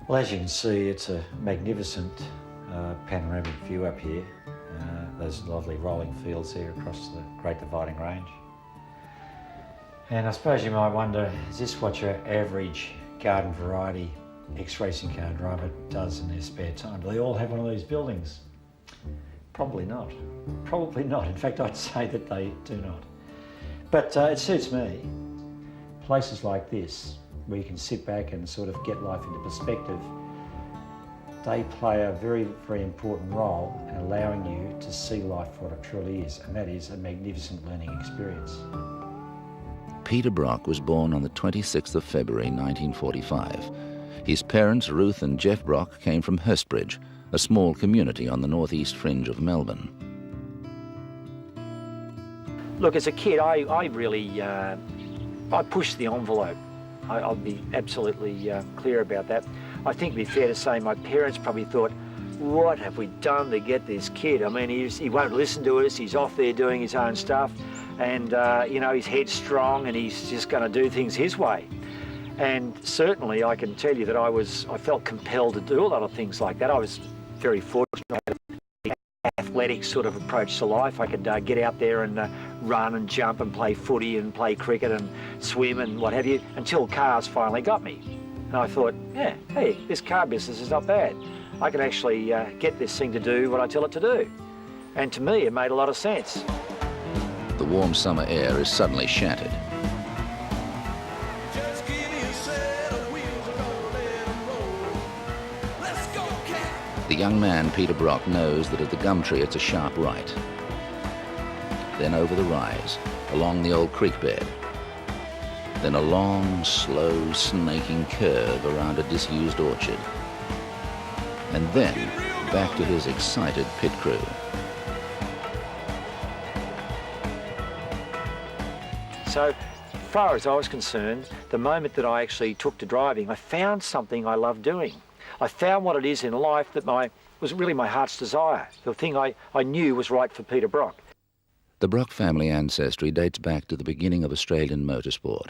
Well, as you can see, it's a magnificent panoramic view up here. Those lovely rolling fields there across the Great Dividing Range. And I suppose you might wonder, is this what your average garden variety ex-racing car driver does in their spare time? Do they all have one of these buildings? Probably not. Probably not. In fact, I'd say that they do not. But it suits me. Places like this, where you can sit back and sort of get life into perspective, they play a very, very important role in allowing you to see life for what it truly is, and that is a magnificent learning experience. Peter Brock was born on the 26th of February 1945. His parents, Ruth and Jeff Brock, came from Hurstbridge, a small community on the northeast fringe of Melbourne. Look, as a kid, I really I pushed the envelope. I'll be absolutely clear about that. I think it'd be fair to say my parents probably thought, what have we done to get this kid? I mean, he won't listen to us, he's off there doing his own stuff, and you know, his head's strong and he's just going to do things his way. And certainly I can tell you that I felt compelled to do a lot of things like that. I was very fortunate. I had an athletic sort of approach to life. I could get out there and run and jump and play footy and play cricket and swim and what have you, until cars finally got me. And I thought, yeah, hey, this car business is not bad. I can actually get this thing to do what I tell it to do. And to me, it made a lot of sense. The warm summer air is suddenly shattered. The young man, Peter Brock, knows that at the Gumtree it's a sharp right. Then over the rise, along the old creek bed. Then a long, slow, snaking curve around a disused orchard. And then back to his excited pit crew. So, as far as I was concerned, the moment that I actually took to driving, I found something I loved doing. I found what it is in life that was really my heart's desire, the thing I knew was right for Peter Brock. The Brock family ancestry dates back to the beginning of Australian motorsport.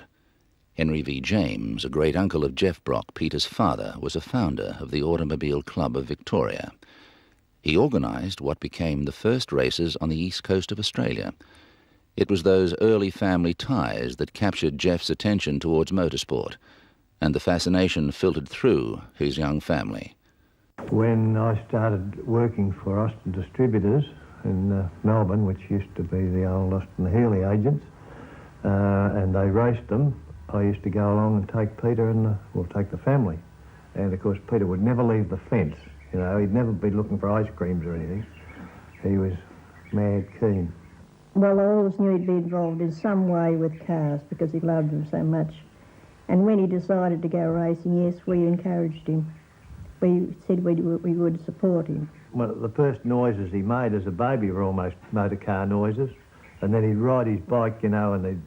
Henry V. James, a great-uncle of Jeff Brock, Peter's father, was a founder of the Automobile Club of Victoria. He organised what became the first races on the east coast of Australia. It was those early family ties that captured Jeff's attention towards motorsport, and the fascination filtered through his young family. When I started working for Austin Distributors in Melbourne, which used to be the old Austin Healey agents, and they raced them, I used to go along and take Peter and take the family. And of course Peter would never leave the fence, you know, he'd never be looking for ice creams or anything. He was mad keen. Well, I always knew he'd be involved in some way with cars because he loved them so much. And when he decided to go racing, yes, we encouraged him. We said we would support him. Well, the first noises he made as a baby were almost motor car noises. And then he'd ride his bike, you know, and he'd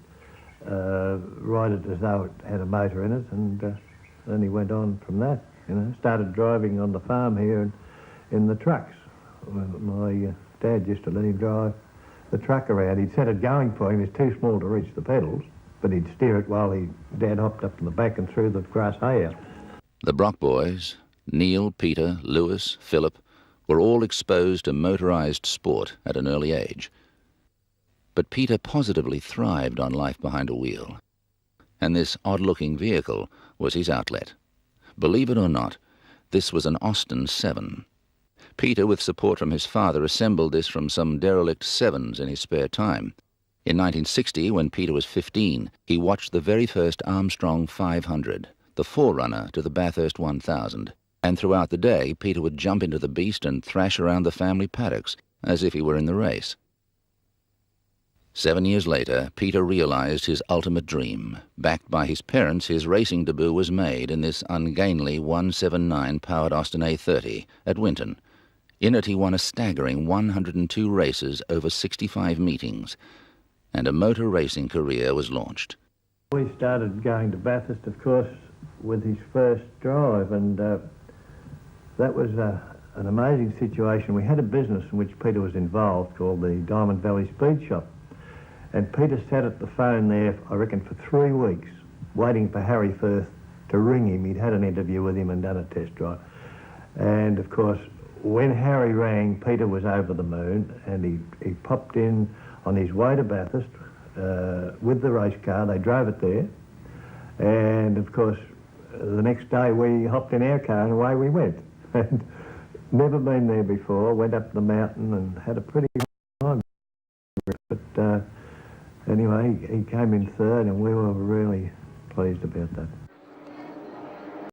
ride it as though it had a motor in it. And then he went on from that, you know. Started driving on the farm here in the trucks. My dad used to let him drive the truck around. He'd set it going for him. It's too small to reach the pedals, but he'd steer it while Dad hopped up in the back and threw the grass hay out. The Brock boys, Neil, Peter, Lewis, Philip, were all exposed to motorised sport at an early age. But Peter positively thrived on life behind a wheel, and this odd-looking vehicle was his outlet. Believe it or not, this was an Austin 7. Peter, with support from his father, assembled this from some derelict 7s in his spare time. In 1960, when Peter was 15, he watched the very first Armstrong 500, the forerunner to the Bathurst 1000, and throughout the day Peter would jump into the beast and thrash around the family paddocks as if he were in the race. 7 years later, Peter realized his ultimate dream. Backed by his parents, his racing debut was made in this ungainly 179 powered Austin A30 at Winton. In it he won a staggering 102 races over 65 meetings, and a motor racing career was launched. We started going to Bathurst, of course, with his first drive, and that was an amazing situation. We had a business in which Peter was involved called the Diamond Valley Speed Shop, and Peter sat at the phone there, I reckon, for 3 weeks, waiting for Harry Firth to ring him. He'd had an interview with him and done a test drive. And of course, when Harry rang, Peter was over the moon, and he popped in on his way to Bathurst with the race car. They drove it there, and of course, the next day we hopped in our car and away we went. And never been there before. Went up the mountain and had a pretty time. But anyway, he came in third, and we were really pleased about that.